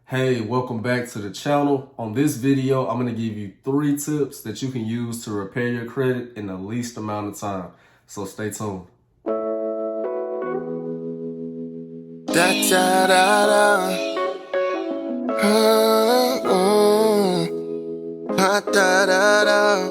Hey, welcome back to the channel. On this video, I'm going to give you 3 tips that you can use to repair your credit in the least amount of time. So stay tuned. Da da da da. Da da da.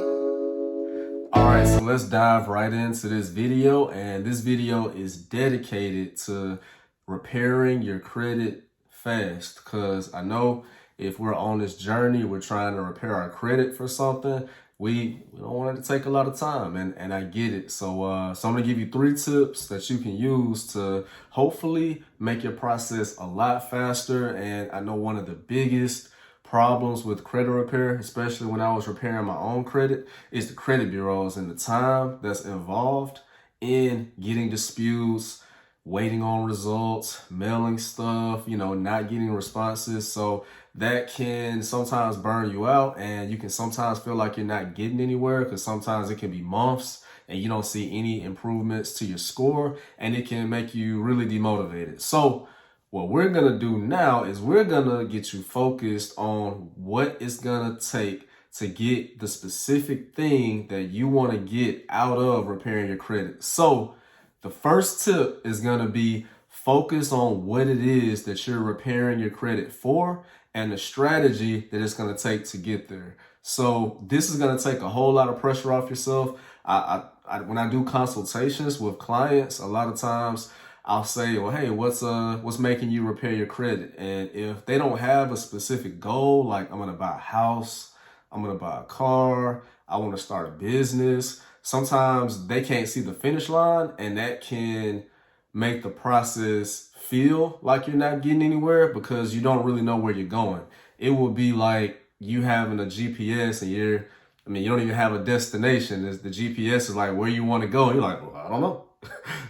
Alright, so let's dive right into this video. And this video is dedicated to repairing your credit fast. Because I know if we're on this journey, we're trying to repair our credit for something, we don't want it to take a lot of time, and I get it. So I'm gonna give you 3 tips that you can use to hopefully make your process a lot faster. And I know one of the biggest problems with credit repair, especially when I was repairing my own credit, is the credit bureaus and the time that's involved in getting disputes, waiting on results, mailing stuff, not getting responses. So that can sometimes burn you out, and you can sometimes feel like you're not getting anywhere because sometimes it can be months and you don't see any improvements to your score, and it can make you really demotivated. So what we're going to do now is we're going to get you focused on what it's going to take to get the specific thing that you want to get out of repairing your credit. So the first tip is going to be focus on what it is that you're repairing your credit for and the strategy that it's going to take to get there. So this is going to take a whole lot of pressure off yourself. When I do consultations with clients, a lot of times I'll say, well, hey, what's making you repair your credit? And if they don't have a specific goal, like I'm going to buy a house, I'm going to buy a car, I want to start a business, sometimes they can't see the finish line, and that can make the process feel like you're not getting anywhere because you don't really know where you're going. It will be like you having a GPS and you don't even have a destination. The GPS is like where you want to go. You're like, well, I don't know.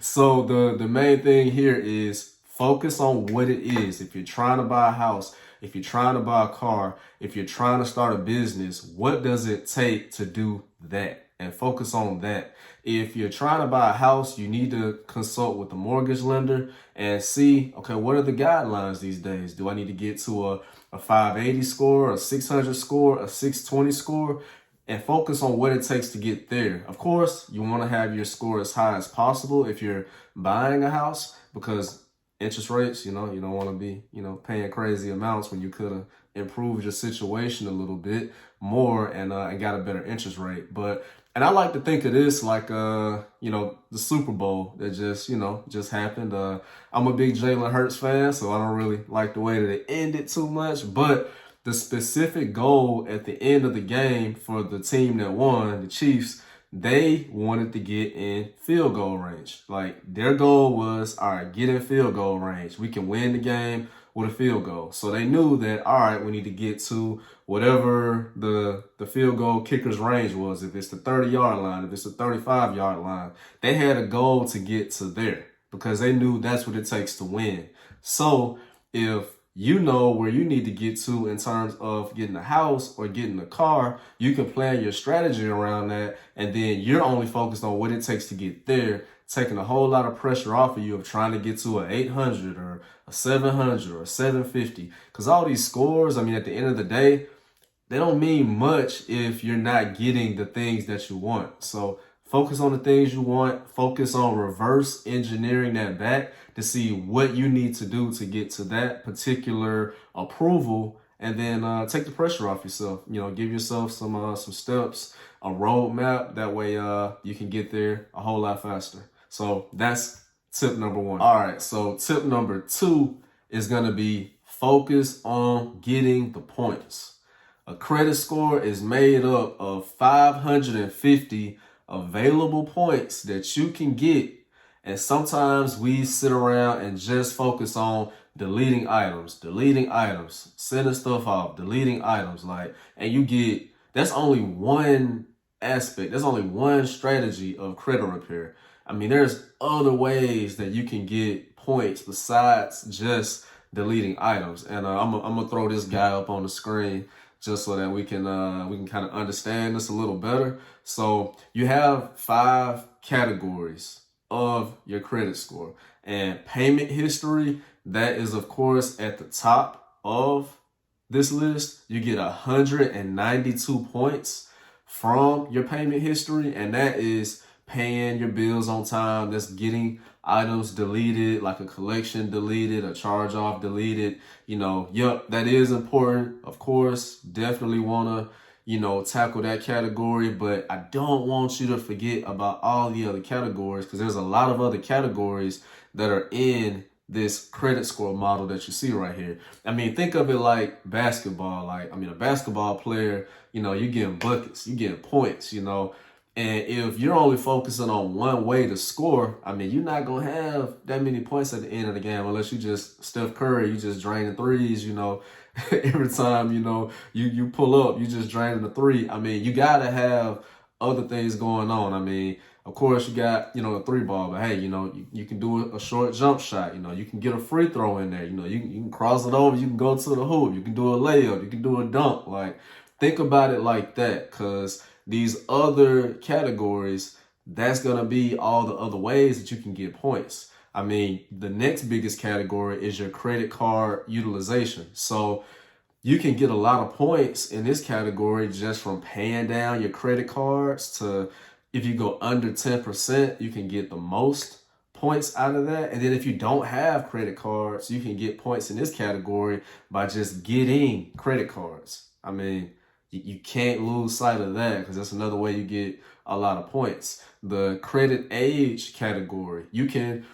So the main thing here is focus on what it is. If you're trying to buy a house, if you're trying to buy a car, if you're trying to start a business, what does it take to do that? And focus on that. If you're trying to buy a house, you need to consult with the mortgage lender and see, okay, what are the guidelines these days? Do I need to get to a 580 score, a 600 score, a 620 score? And focus on what it takes to get there. Of course, you want to have your score as high as possible if you're buying a house, because interest rates, you don't want to be, paying crazy amounts when you could have improved your situation a little bit more and got a better interest rate. And I like to think of this like, the Super Bowl that just happened. I'm a big Jalen Hurts fan, so I don't really like the way that it ended too much, but the specific goal at the end of the game for the team that won, the Chiefs, they wanted to get in field goal range. Like their goal was, all right, get in field goal range. We can win the game with a field goal. So they knew that, all right, we need to get to whatever the field goal kicker's range was. If it's the 30-yard line, if it's the 35-yard line, they had a goal to get to there because they knew that's what it takes to win. So if you know where you need to get to in terms of getting a house or getting a car, you can plan your strategy around that, and then you're only focused on what it takes to get there, taking a whole lot of pressure off of you of trying to get to an 800 or a 700 or a 750. Because all these scores, at the end of the day, they don't mean much if you're not getting the things that you want. So focus on the things you want. Focus on reverse engineering that back to see what you need to do to get to that particular approval, and then take the pressure off yourself. Give yourself some steps, a roadmap. That way you can get there a whole lot faster. So that's tip number 1. All right, so tip number 2 is going to be focus on getting the points. A credit score is made up of 550 available points that you can get. And sometimes we sit around and just focus on deleting items, sending stuff off, deleting items. That's only one aspect. That's only one strategy of credit repair. There's other ways that you can get points besides just deleting items. And I'm gonna throw this guy up on the screen just so that we can kind of understand this a little better. So you have 5 categories of your credit score, and payment history, that is of course at the top of this list, you get 192 points from your payment history, and that is paying your bills on time. That's getting items deleted, like a collection deleted, a charge off deleted. Yep, that is important. Of course, definitely want to, tackle that category, but I don't want you to forget about all the other categories, because there's a lot of other categories that are in this credit score model that you see right here. I mean, think of it like basketball. A basketball player, you're getting buckets, you're getting points, and if you're only focusing on one way to score, I mean, you're not going to have that many points at the end of the game unless you just Steph Curry, you just draining threes, every time, you pull up, you just draining the three. I mean, you got to have other things going on. I mean, of course, you got, a three ball, but hey, you can do a short jump shot. You can get a free throw in there. You can cross it over. You can go to the hoop. You can do a layup. You can do a dunk. Like, think about it like that, because these other categories, that's going to be all the other ways that you can get points. I mean, the next biggest category is your credit card utilization. So you can get a lot of points in this category just from paying down your credit cards to, if you go under 10%, you can get the most points out of that. And then if you don't have credit cards, you can get points in this category by just getting credit cards. I mean, you can't lose sight of that, because that's another way you get a lot of points. The credit age category, you can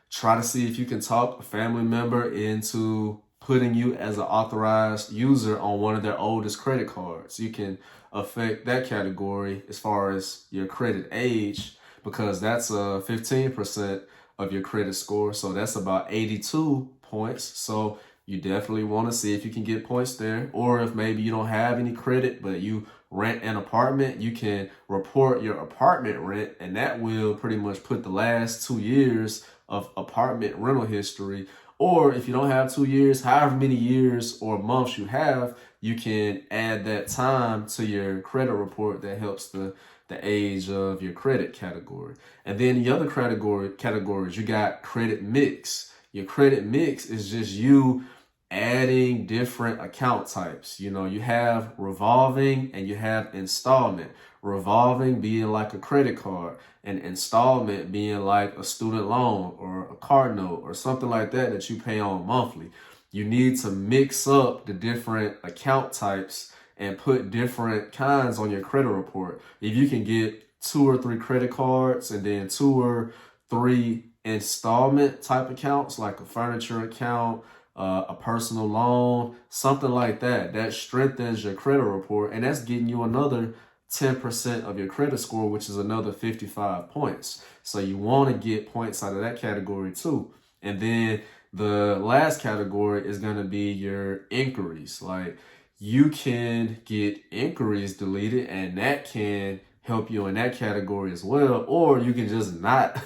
try to see if you can talk a family member into putting you as an authorized user on one of their oldest credit cards. You can affect that category as far as your credit age, because that's 15% of your credit score. So that's about 82 points. So you definitely want to see if you can get points there. Or if maybe you don't have any credit, but you rent an apartment, you can report your apartment rent, and that will pretty much put the last 2 years of apartment rental history. Or if you don't have 2 years, however many years or months you have, you can add that time to your credit report. That helps the age of your credit category. And then the other categories, you got credit mix. Your credit mix is just you adding different account types. You have revolving and you have installment. Revolving being like a credit card, and installment being like a student loan or a car note or something like that you pay on monthly. You need to mix up the different account types and put different kinds on your credit report. If you can get 2 or 3 credit cards and then 2 or 3 installment type accounts, like a furniture account, a personal loan, something like that, that strengthens your credit report, and that's getting you another 10% of your credit score, which is another 55 points. So you want to get points out of that category too. And then the last category is going to be your inquiries. Like, you can get inquiries deleted, and that can help you in that category as well. Or you can just not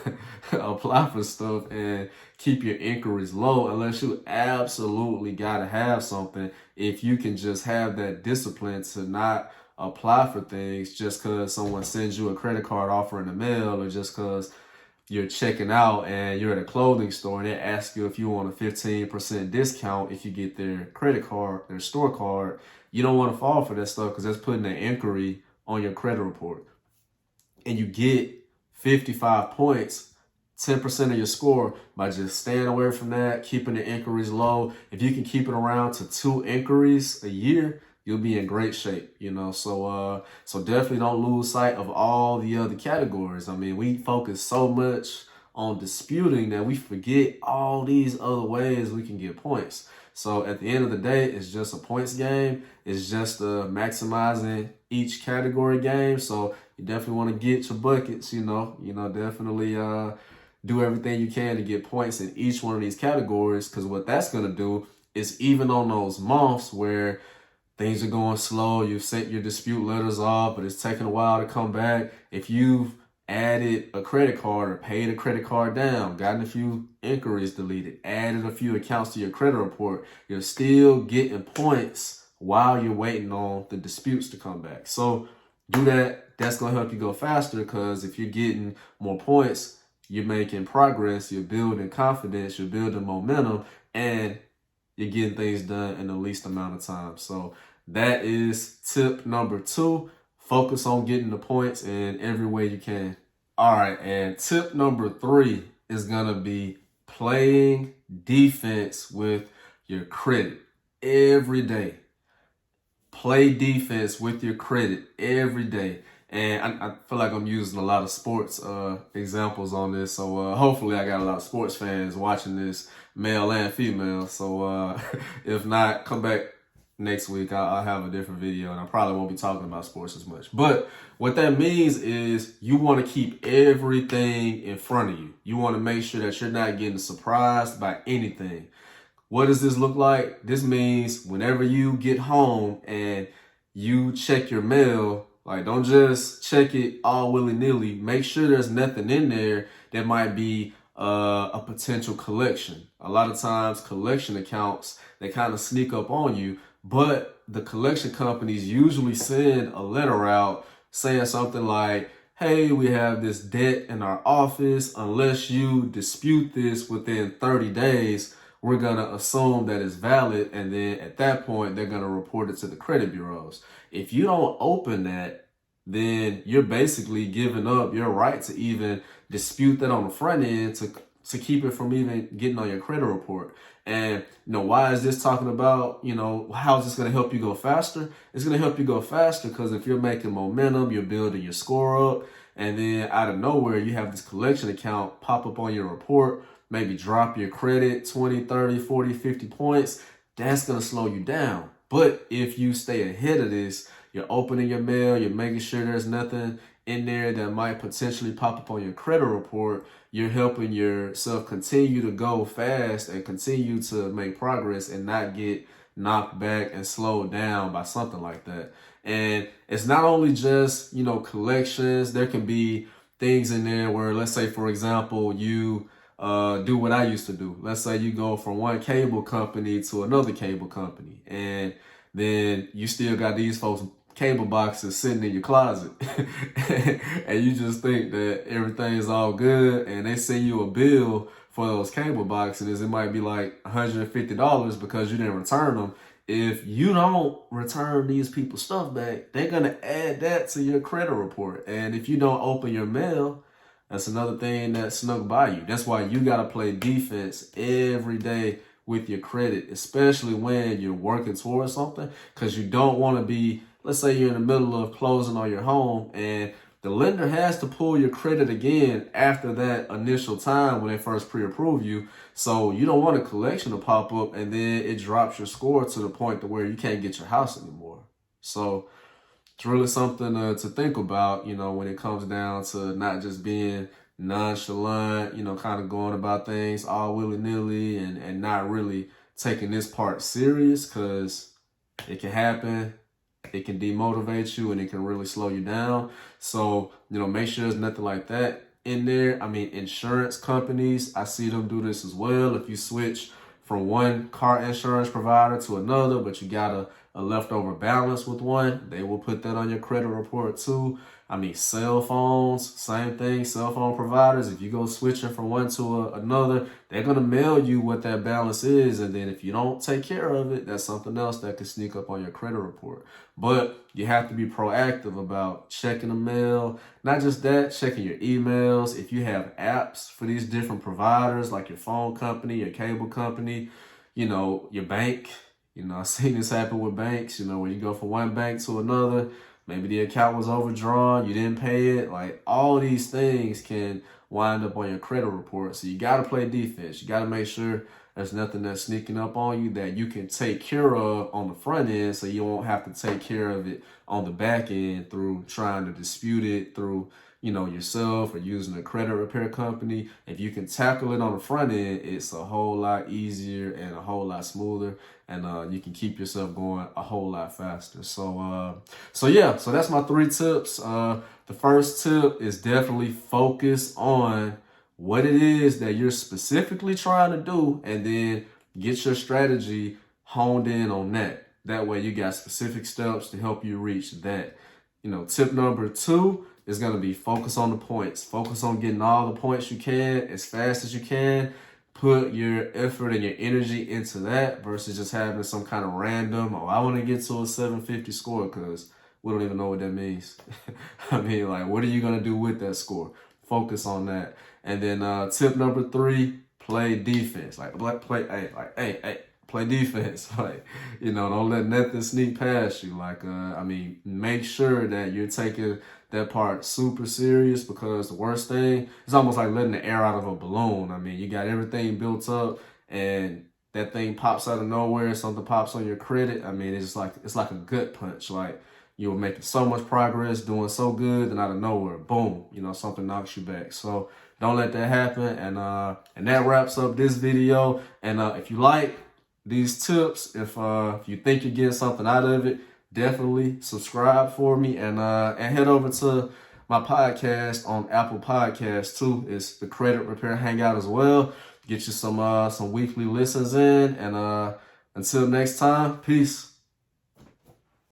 apply for stuff and keep your inquiries low, unless you absolutely got to have something. If you can just have that discipline to not apply for things just because someone sends you a credit card offer in the mail, or just because you're checking out and you're at a clothing store and they ask you if you want a 15% discount if you get their credit card, their store card. You don't want to fall for that stuff, because that's putting an inquiry on your credit report. And you get 55 points, 10% of your score, by just staying away from that, keeping the inquiries low. If you can keep it around to 2 inquiries a year, you'll be in great shape, So definitely don't lose sight of all the other categories. I mean, we focus so much on disputing that we forget all these other ways we can get points. So at the end of the day, it's just a points game. It's just maximizing each category game. So you definitely want to get your buckets, definitely do everything you can to get points in each one of these categories, because what that's going to do is, even on those months where things are going slow, you've sent your dispute letters off, but it's taking a while to come back, if you've added a credit card or paid a credit card down, gotten a few inquiries deleted, added a few accounts to your credit report, you're still getting points while you're waiting on the disputes to come back. So do that. That's going to help you go faster, because if you're getting more points, you're making progress, you're building confidence, you're building momentum, and you're getting things done in the least amount of time. So that is tip number 2. Focus on getting the points in every way you can. All right, and tip number 3 is gonna be playing defense with your credit every day. Play defense with your credit every day. And I feel like I'm using a lot of sports examples on this. So hopefully I got a lot of sports fans watching this, male and female. So if not, come back next week. I'll have a different video, and I probably won't be talking about sports as much. But what that means is you want to keep everything in front of you. You want to make sure that you're not getting surprised by anything. What does this look like? This means whenever you get home and you check your mail, like, don't just check it all willy-nilly. Make sure there's nothing in there that might be a potential collection. A lot of times collection accounts, they kind of sneak up on you, but the collection companies usually send a letter out saying something like, hey, we have this debt in our office. Unless you dispute this within 30 days, we're going to assume that it's valid. And then at that point, they're going to report it to the credit bureaus. If you don't open that, then you're basically giving up your right to even dispute that on the front end to keep it from even getting on your credit report. And, why is this talking about, how is this going to help you go faster? It's going to help you go faster because if you're making momentum, you're building your score up, and then out of nowhere, you have this collection account pop up on your report, maybe drop your credit 20, 30, 40, 50 points. That's going to slow you down. But if you stay ahead of this, you're opening your mail, you're making sure there's nothing in there that might potentially pop up on your credit report, you're helping yourself continue to go fast and continue to make progress and not get knocked back and slowed down by something like that. And it's not only just, collections. There can be things in there where, let's say, for example, you do what I used to do. Let's say you go from one cable company to another cable company, and then you still got these folks' cable boxes sitting in your closet and you just think that everything is all good, and they send you a bill for those cable boxes. It might be like $150 because you didn't return them. If you don't return these people's stuff back, they're going to add that to your credit report. And if you don't open your mail, that's another thing that snuck by you. That's why you got to play defense every day with your credit, especially when you're working towards something, because you don't want to be, let's say you're in the middle of closing on your home and the lender has to pull your credit again after that initial time when they first pre-approve you. So you don't want a collection to pop up and then it drops your score to the point to where you can't get your house anymore. So it's really something to think about, when it comes down to not just being nonchalant, kind of going about things all willy-nilly and not really taking this part serious, because it can happen. It can demotivate you and it can really slow you down. So, make sure there's nothing like that in there. I mean, insurance companies, I see them do this as well. If you switch from one car insurance provider to another, but you got a leftover balance with one, they will put that on your credit report too. I mean, cell phones, same thing. Cell phone providers, if you go switching from one to another, they're going to mail you what that balance is. And then if you don't take care of it, that's something else that could sneak up on your credit report. But you have to be proactive about checking the mail. Not just that, checking your emails. If you have apps for these different providers, like your phone company, your cable company, your bank. I've seen this happen with banks, where you go from one bank to another. Maybe the account was overdrawn, you didn't pay it. Like, all these things can wind up on your credit report. So you got to play defense. You got to make sure there's nothing that's sneaking up on you that you can take care of on the front end, so you won't have to take care of it on the back end through trying to dispute it through, yourself or using a credit repair company. If you can tackle it on the front end, it's a whole lot easier and a whole lot smoother, and you can keep yourself going a whole lot faster. So that's my 3 tips. The first tip is definitely focus on what it is that you're specifically trying to do, and then get your strategy honed in on that. That way you got specific steps to help you reach that. Tip number 2 is going to be focus on the points. Focus on getting all the points you can as fast as you can. put your effort and your energy into that versus just having some kind of random, oh, I want to get to a 750 score, because we don't even know what that means. I mean, like, what are you going to do with that score? Focus on that. And then tip number 3, play defense. Like, play defense. Like, don't let nothing sneak past you. Like, make sure that you're taking that part super serious, because the worst thing is almost like letting the air out of a balloon. I mean, you got everything built up and that thing pops out of nowhere, something pops on your credit. I mean, it's like a gut punch. Like, you were making so much progress, doing so good, and out of nowhere, boom, something knocks you back. So don't let that happen. And that wraps up this video. And if you like these tips, if you think you're getting something out of it, definitely subscribe for me, and head over to my podcast on Apple Podcasts too. It's the Credit Repair Hangout as well. Get you some weekly listens in, and until next time, peace.